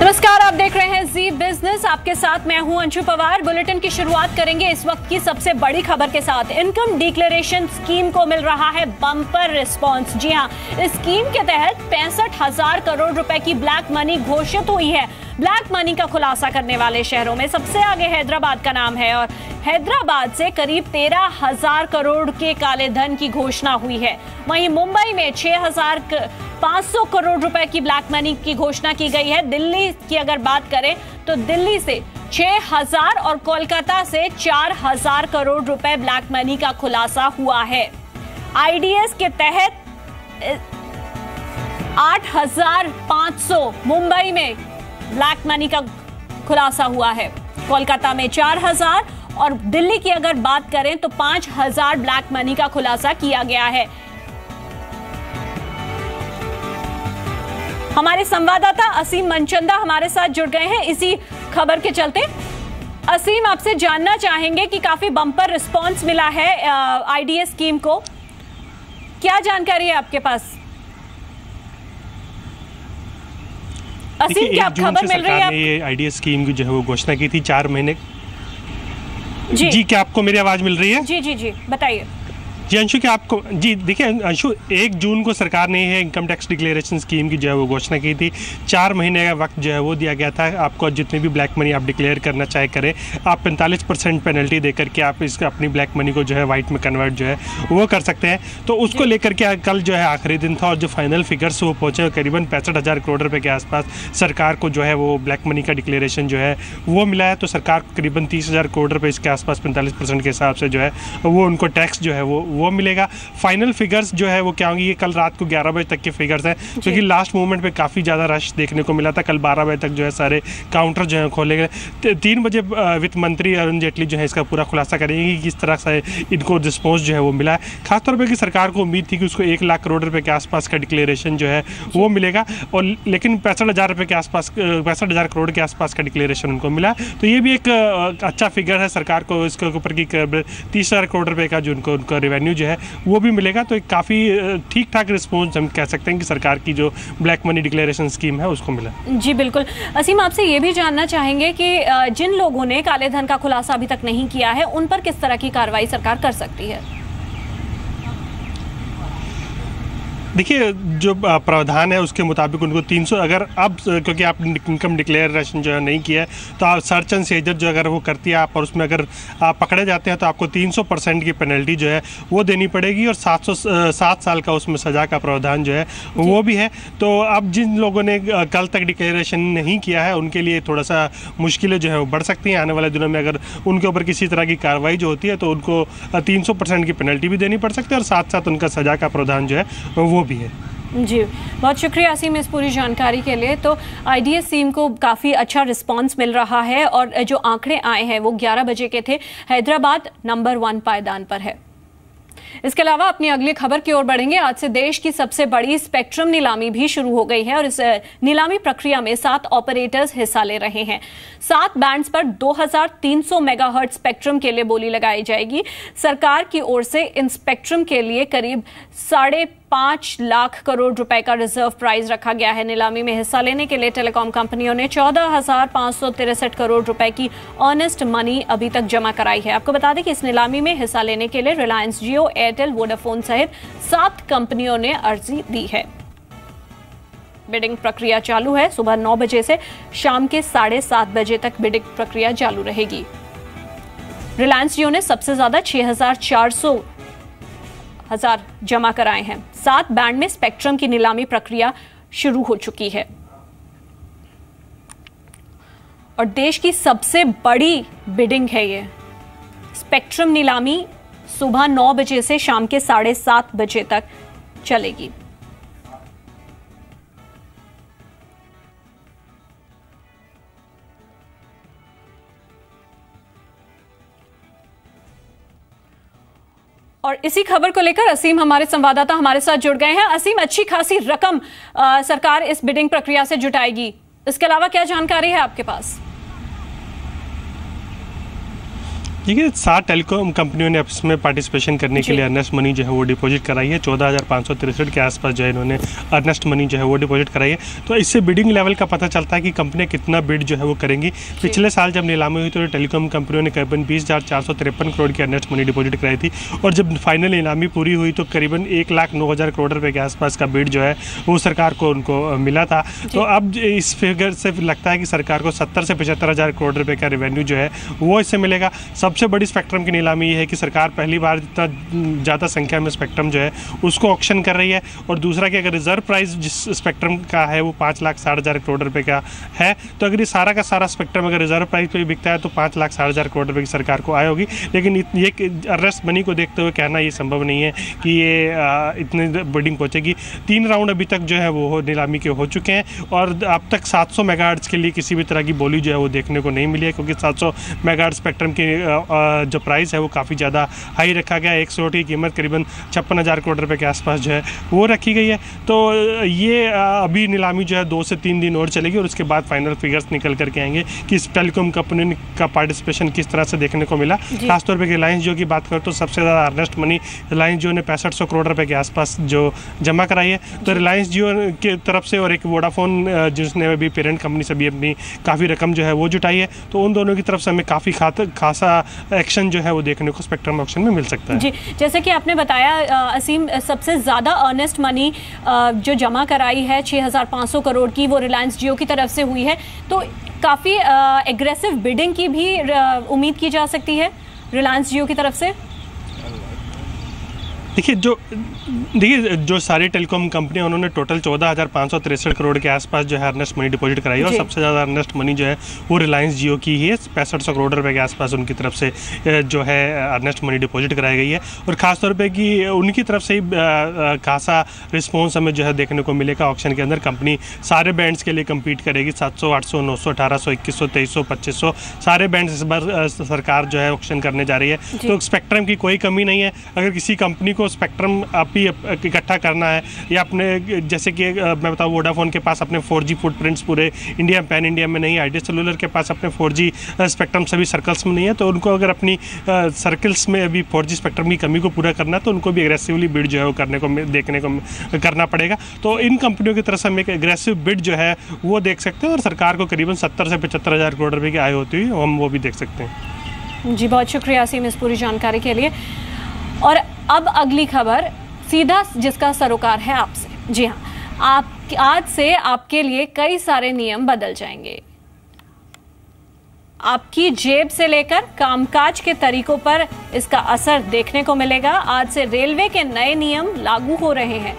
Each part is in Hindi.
नमस्कार, आप देख रहे हैं जी बिजनेस। आपके साथ मैं हूं अंशु पवार। बुलेटिन की शुरुआत करेंगे इस वक्त की सबसे बड़ी खबर के साथ। इनकम डिक्लेरेशन स्कीम को मिल रहा है बम्पर रिस्पांस। जी हां, इस स्कीम के तहत 65,000 करोड़ रुपए की ब्लैक मनी घोषित हुई है। ब्लैक मनी का खुलासा करने वाले शहरों में सबसे आगे हैदराबाद का नाम है और हैदराबाद से करीब 13,000 करोड़ के काले धन की घोषणा हुई है। वहीं मुंबई में 6,500 करोड़ रुपए की ब्लैक मनी की घोषणा की गई है। दिल्ली की अगर बात करें तो दिल्ली से 6,000 और कोलकाता से 4,000 करोड़ रुपए ब्लैक मनी का खुलासा हुआ है। आईडीएस के तहत 8,500 मुंबई में ब्लैक मनी का खुलासा हुआ है। कोलकाता में 4,000 और दिल्ली की अगर बात करें तो 5,000 ब्लैक मनी का खुलासा किया गया है। हमारे संवाददाता असीम मनचंदा हमारे साथ जुड़ गए हैं इसी खबर के चलते। असीम, आपसे जानना चाहेंगे कि काफी बम्पर रिस्पांस मिला है आईडीएस स्कीम को, क्या जानकारी है आपके पास? असीम, क्या खबर मिल रही है? ये आईडीएस स्कीम की जो है वो घोषणा की थी 4 महीने। जी, क्या आपको मेरी आवाज मिल रही है? जी जी जी, बताइए। जी अंशु, क्या आपको जी देखिए अंशु, 1 जून को सरकार ने ये इनकम टैक्स डिक्लेरेशन स्कीम की जो है वो घोषणा की थी। 4 महीने का वक्त जो है वो दिया गया था। आपको जितने भी ब्लैक मनी आप डिक्लेयर करना चाहे करें, आप 45% पेनल्टी देकर के आप इसका अपनी ब्लैक मनी को जो है वाइट में कन्वर्ट जो है वो कर सकते हैं। तो उसको लेकर के कल जो है आखिरी दिन था और जो फाइनल फिगर्स वो पहुँचे करीबन 65,000 करोड़ रुपये के आसपास सरकार को जो है वो ब्लैक मनी का डिक्लेरेशन जो है वो मिला है। तो सरकार को करीबन 30,000 करोड़ रुपये इसके आसपास 45% के हिसाब से जो है वो उनको टैक्स जो है वो मिलेगा। फाइनल फिगर्स जो है वो क्या होंगी, ये कल रात को 11 बजे तक के फिगर्स हैं, क्योंकि लास्ट मोमेंट पे काफ़ी ज़्यादा रश देखने को मिला था। कल 12 बजे तक जो है सारे काउंटर जो है खोले गए। 3 बजे वित्त मंत्री अरुण जेटली जो है इसका पूरा खुलासा करेंगे कि किस तरह से इनको रिस्पॉन्स जो है वो मिला है। खासतौर पर कि सरकार को उम्मीद थी कि उसको 1 लाख करोड़ रुपये के आसपास का डिक्लेरेशन जो है वो मिलेगा, और लेकिन 65,000 रुपये के आसपास 65,000 करोड़ के आसपास का डिक्लेरेशन उनको मिला। तो ये भी एक अच्छा फिगर है सरकार को इसके ऊपर की 30,000 करोड़ रुपये का जो उनका रेवेन्यू जो है वो भी मिलेगा। तो एक काफ़ी ठीक ठाक रिस्पॉन्स हम कह सकते हैं कि सरकार की जो ब्लैक मनी डिक्लेरेशन स्कीम है उसको मिला। जी बिल्कुल। असीम, आपसे ये भी जानना चाहेंगे कि जिन लोगों ने काले धन का खुलासा अभी तक नहीं किया है उन पर किस तरह की कार्रवाई सरकार कर सकती है? देखिए, जो प्रावधान है उसके मुताबिक उनको 300, अगर अब क्योंकि आप इनकम डिक्लेरेशन जो है नहीं किया है तो आप सर्च एंड सीजर जो अगर वो करती है आप और उसमें अगर आप पकड़े जाते हैं तो आपको 300% की पेनल्टी जो है वो देनी पड़ेगी और 7 साल का उसमें सज़ा का प्रावधान जो है वो भी है। तो अब जिन लोगों ने कल तक डिक्लेरेशन नहीं किया है उनके लिए थोड़ा सा मुश्किलें जो है वो बढ़ सकती हैं। आने वाले दिनों में अगर उनके ऊपर किसी तरह की कार्रवाई जो होती है तो उनको 300% की पेनल्टी भी देनी पड़ सकती है और साथ साथ उनका सज़ा का प्रावधान जो है वो भी है। जी, बहुत शुक्रिया असीम इस पूरी जानकारी के लिए। तो आईडीएस स्कीम को काफ़ी अच्छा रिस्पांस मिल रहा है और जो आंकड़े आए हैं वो 11 बजे के थे। हैदराबाद नंबर 1 पायदान पर है। इसके अलावा अपनी अगली खबर की ओर बढ़ेंगे। आज से देश की सबसे बड़ी स्पेक्ट्रम नीलामी भी शुरू हो गई है और इस नीलामी प्रक्रिया में 7 ऑपरेटर्स हिस्सा ले रहे हैं। 7 बैंड्स पर 2,300 मेगाहर्ट्ज स्पेक्ट्रम के लिए बोली लगाई जाएगी। सरकार की ओर से इन स्पेक्ट्रम के लिए करीब 5.5 लाख करोड़ रुपए का रिजर्व प्राइस रखा गया है। नीलामी में हिस्सा लेने के लिए टेलीकॉम कंपनियों ने 14,563 करोड़ रुपए की अर्नेस्ट मनी अभी तक जमा कराई है। आपको बता दें कि इस नीलामी में हिस्सा लेने के लिए रिलायंस जियो, एयरटेल, वोडाफोन सहित 7 कंपनियों ने अर्जी दी है। बिडिंग प्रक्रिया चालू है। सुबह 9 बजे से शाम के 7:30 बजे तक बिडिंग प्रक्रिया चालू रहेगी। रिलायंस जियो ने सबसे ज्यादा 6,400,000 जमा कराए हैं। 7 बैंड में स्पेक्ट्रम की नीलामी प्रक्रिया शुरू हो चुकी है और देश की सबसे बड़ी बिडिंग है ये। स्पेक्ट्रम नीलामी सुबह 9 बजे से शाम के 7:30 बजे तक चलेगी। और इसी खबर को लेकर असीम हमारे संवाददाता हमारे साथ जुड़ गए हैं। असीम, अच्छी खासी रकम सरकार इस बिडिंग प्रक्रिया से जुटाएगी, इसके अलावा क्या जानकारी है आपके पास? देखिए 7 टेलीकॉम कंपनियों ने इसमें पार्टिसिपेशन करने के लिए अर्नेस्ट मनी जो है वो डिपॉजिट कराई है। 14,563 के आसपास जो है इन्होंने अर्नेस्ट मनी जो है वो डिपॉजिट कराई है। तो इससे बिडिंग लेवल का पता चलता है कि कंपनियां कितना बिड जो है वो करेंगी। पिछले साल जब नीलामी हुई तो टेलीकॉम कंपनियों ने करीबन 20,453 करोड़ की अर्नेस्ट मनी डिपॉजिट कराई थी, और जब फाइनल नीलामी पूरी हुई तो करीबन 1,09,000 करोड़ रुपये के आसपास का बिड जो है वो सरकार को उनको मिला था। तो अब इस फिगर से लगता है कि सरकार को 70 से 75,000 करोड़ रुपये का रेवेन्यू जो है वो इससे मिलेगा। सबसे बड़ी स्पेक्ट्रम की नीलामी ये है कि सरकार पहली बार इतना ज़्यादा संख्या में स्पेक्ट्रम जो है उसको ऑक्शन कर रही है, और दूसरा कि अगर रिजर्व प्राइस जिस स्पेक्ट्रम का है वो 5,60,000 करोड़ रुपये का है, तो अगर ये सारा का सारा स्पेक्ट्रम अगर रिजर्व प्राइस पे बिकता है तो 5,60,000 करोड़ रुपये की सरकार को आय होगी। लेकिन ये अर्नेस्ट मनी को देखते हुए कहना ये संभव नहीं है कि ये इतनी बिडिंग पहुँचेगी। 3 राउंड अभी तक जो है वो नीलामी के हो चुके हैं, और अब तक 700 मेगाहर्ट्ज़ के लिए किसी भी तरह की बोली जो है वो देखने को नहीं मिली है, क्योंकि 700 मेगाहर्ट्ज़ स्पेक्ट्रम की जो प्राइस है वो काफ़ी ज़्यादा हाई रखा गया है। 1 स्लॉट की कीमत करीबन 56,000 करोड़ रुपए के आसपास जो है वो रखी गई है। तो ये अभी नीलामी जो है 2 से 3 दिन और चलेगी, और उसके बाद फाइनल फिगर्स निकल करके आएंगे कि इस टेलीकॉम कंपनी का पार्टिसिपेशन किस तरह से देखने को मिला। खासतौर पर रिलायंस जियो की बात करें तो सबसे ज़्यादा अर्नेस्ट मनी रिलायंस जियो ने 6500 करोड़ रुपये के आसपास जो जमा कराई है। तो रिलायंस जियो की तरफ से और एक वोडाफोन जिसने अभी पेरेंट कंपनी से भी अपनी काफ़ी रकम जो है वो जुटाई है, तो उन दोनों की तरफ से हमें काफ़ी खासा एक्शन जो है वो देखने को स्पेक्ट्रम ऑक्शन में मिल सकता है। जी, जैसे कि आपने बताया असीम, सबसे ज़्यादा अर्नेस्ट मनी जो जमा कराई है 6,500 करोड़ की, वो रिलायंस जियो की तरफ से हुई है। तो काफ़ी एग्रेसिव बिडिंग की भी उम्मीद की जा सकती है रिलायंस जियो की तरफ से। देखिए जो सारी टेलीकॉम कंपनियां उन्होंने टोटल 14,563 करोड़ के आसपास जो है अर्नेस्ट मनी डिपॉजिट कराई है, और सबसे ज़्यादा अर्नेस्ट मनी जो है वो रिलायंस जियो की ही है। 6500 करोड़ रुपए के आसपास उनकी तरफ से जो है अर्नेस्ट मनी डिपॉजिट कराई गई है, और ख़ासतौर पे कि उनकी तरफ से ही खासा रिस्पॉन्स हमें जो है देखने को मिलेगा। ऑक्शन के अंदर कंपनी सारे बैंड्स के लिए कम्पीट करेगी। 700, 800, 900, 1800, 2100, 2300, 2500 सारे बैंड्स इस बार सरकार जो है ऑक्शन करने जा रही है। तो स्पेक्ट्रम की कोई कमी नहीं है। अगर किसी कंपनी को स्पेक्ट्रम आप ही इकट्ठा करना है, या अपने जैसे कि मैं बताऊँ वोडाफोन के पास अपने 4G फुटप्रिंट्स पूरे इंडिया पैन इंडिया में नहीं है, आइडिया सेलुलर के पास अपने 4G स्पेक्ट्रम सभी सर्कल्स में नहीं है, तो उनको अगर अपनी सर्कल्स में अभी 4G स्पेक्ट्रम की कमी को पूरा करना है तो उनको भी एग्रेसिवली बिड जो है वो देखने को करना पड़ेगा। तो इन कंपनियों की तरफ से हम एक एग्रेसिव बिड जो है वो देख सकते हैं, और सरकार को करीबन 70 से 75,000 करोड़ रुपये की आय होती हुई हम वो भी देख सकते हैं। जी, बहुत शुक्रिया असीम इस पूरी जानकारी के लिए। और अब अगली खबर सीधा जिसका सरोकार है आपसे। जी हाँ, आज से आपके लिए कई सारे नियम बदल जाएंगे। आपकी जेब से लेकर कामकाज के तरीकों पर इसका असर देखने को मिलेगा। आज से रेलवे के नए नियम लागू हो रहे हैं।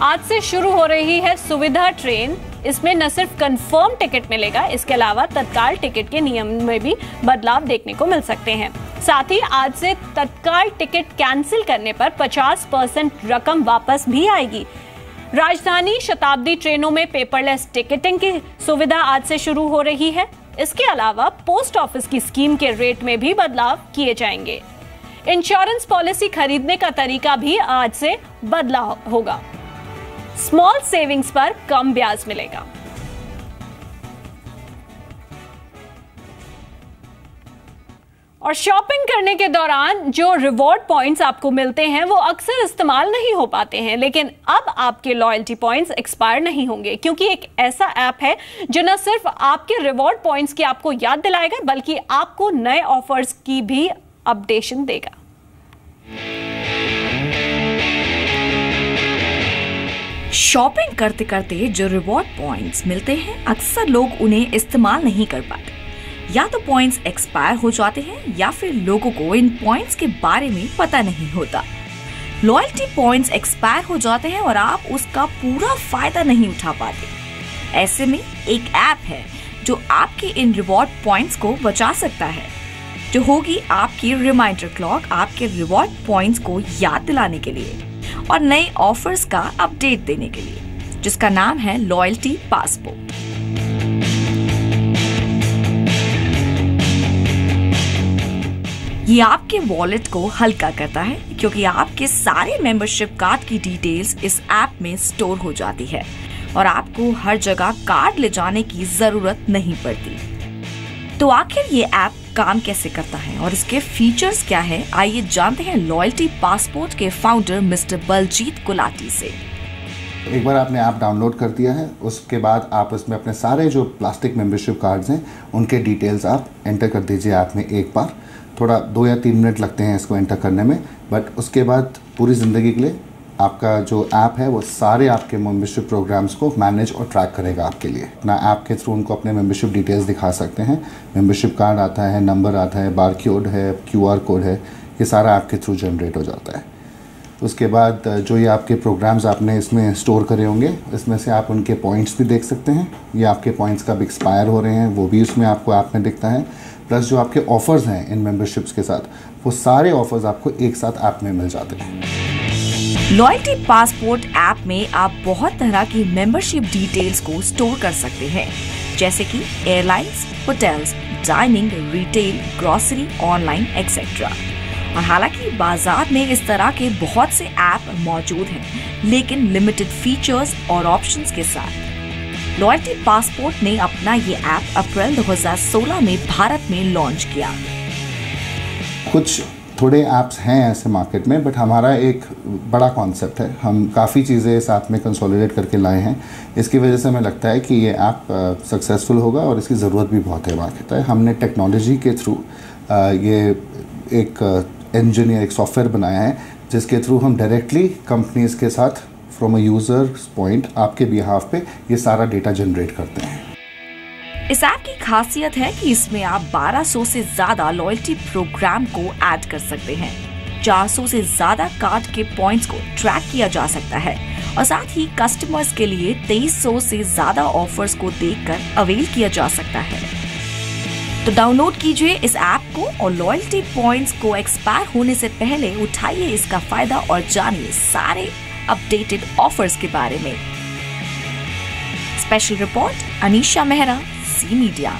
आज से शुरू हो रही है सुविधा ट्रेन। इसमें न सिर्फ कंफर्म टिकट मिलेगा, इसके अलावा तत्काल टिकट के नियम में भी बदलाव देखने को मिल सकते हैं। साथ ही आज से तत्काल टिकट कैंसिल करने पर 50% रकम वापस भी आएगी। राजधानी शताब्दी ट्रेनों में पेपरलेस टिकटिंग की सुविधा आज से शुरू हो रही है। इसके अलावा पोस्ट ऑफिस की स्कीम के रेट में भी बदलाव किए जाएंगे। इंश्योरेंस पॉलिसी खरीदने का तरीका भी आज से बदला होगा। स्मॉल सेविंग्स पर कम ब्याज मिलेगा। और शॉपिंग करने के दौरान जो रिवॉर्ड पॉइंट्स आपको मिलते हैं वो अक्सर इस्तेमाल नहीं हो पाते हैं, लेकिन अब आपके लॉयल्टी पॉइंट्स एक्सपायर नहीं होंगे, क्योंकि एक ऐसा ऐप है जो न सिर्फ आपके रिवॉर्ड पॉइंट्स की आपको याद दिलाएगा, बल्कि आपको नए ऑफर्स की भी अपडेशन देगा। शॉपिंग करते करते जो रिवॉर्ड पॉइंट्स मिलते हैं, अक्सर लोग उन्हें इस्तेमाल नहीं कर पाते। या तो पॉइंट्स एक्सपायर हो जाते हैं, या फिर लोगों को इन पॉइंट्स के बारे में पता नहीं होता। लॉयल्टी पॉइंट्स एक्सपायर हो जाते हैं और आप उसका पूरा फायदा नहीं उठा पाते। ऐसे में एक ऐप है जो आपके इन रिवॉर्ड पॉइंट्स को बचा सकता है, जो होगी आपकी रिमाइंडर क्लॉक आपके रिवॉर्ड पॉइंट्स को याद दिलाने के लिए और नए ऑफर्स का अपडेट देने के लिए, जिसका नाम है लॉयल्टी पासपोर्ट। ये आपके वॉलेट को हल्का करता है, क्योंकि आपके सारे मेंबरशिप कार्ड की डिटेल्स इस ऐप में स्टोर हो जाती है और आपको हर जगह कार्ड ले जाने की जरूरत नहीं पड़ती। तो आखिर ये ऐप काम कैसे करता है और इसके फीचर्स क्या है, आइए जानते हैं लॉयल्टी पासपोर्ट के फाउंडर मिस्टर बलजीत गुलाटी से। एक बार आपने ऐप डाउनलोड कर दिया है, उसके बाद आप उसमें अपने सारे जो प्लास्टिक मेंबरशिप कार्ड्स हैं उनके डिटेल्स आप एंटर कर दीजिए ऐप में। एक बार थोड़ा 2 या 3 मिनट लगते हैं इसको एंटर करने में, बट उसके बाद पूरी ज़िंदगी के लिए आपका जो ऐप है वो सारे आपके मेंबरशिप प्रोग्राम्स को मैनेज और ट्रैक करेगा आपके लिए। अपना ऐप के थ्रू उनको अपने मेंबरशिप डिटेल्स दिखा सकते हैं। मेंबरशिप कार्ड आता है, नंबर आता है, बारकोड है, QR कोड है, ये सारा ऐप के थ्रू जनरेट हो जाता है। उसके बाद जो ये आपके प्रोग्राम्स आपने इसमें स्टोर करे होंगे, इसमें से आप उनके पॉइंट्स भी देख सकते हैं। ये आपके पॉइंट्स कब एक्सपायर हो रहे हैं वो भी उसमें आपको ऐप में दिखता है। प्लस जो आपके ऑफ़र्स हैं इन मेंबरशिप्स के साथ, वो सारे ऑफ़र्स आपको एक साथ ऐप में मिल जाते हैं। लॉयल्टी पासपोर्ट ऐप में आप बहुत तरह की मेंबरशिप डिटेल्स को स्टोर कर सकते हैं, जैसे कि airlines, hotels, dining, retail, grocery, online etcetera. और हालांकि बाजार में इस तरह के बहुत से ऐप मौजूद हैं, लेकिन लिमिटेड फीचर्स और ऑप्शंस के साथ लॉयल्टी पासपोर्ट ने अपना ये ऐप अप्रैल 2016 में भारत में लॉन्च किया। कुछ थोड़े ऐप्स हैं ऐसे मार्केट में, बट हमारा एक बड़ा कॉन्सेप्ट है, हम काफ़ी चीज़ें साथ में कंसोलिडेट करके लाए हैं। इसकी वजह से हमें लगता है कि ये ऐप सक्सेसफुल होगा और इसकी ज़रूरत भी बहुत है मार्केट है। हमने टेक्नोलॉजी के थ्रू ये एक इंजन या एक सॉफ्टवेयर बनाया है जिसके थ्रू हम डायरेक्टली कंपनीज़ के साथ फ्रॉम अ यूज़र पॉइंट आपके बिहाफ पे ये सारा डेटा जनरेट करते हैं। इस ऐप की खासियत है कि इसमें आप 1200 से ज्यादा लॉयल्टी प्रोग्राम को ऐड कर सकते हैं। 400 से ज्यादा कार्ड के पॉइंट्स को ट्रैक किया जा सकता है और साथ ही कस्टमर्स के लिए 2300 से ज्यादा ऑफर्स को देखकर अवेल किया जा सकता है। तो डाउनलोड कीजिए इस ऐप को और लॉयल्टी पॉइंट्स को एक्सपायर होने से पहले उठाइए इसका फायदा और जानिए सारे अपडेटेड ऑफर्स के बारे में। Special report Anisha Mehra, C media.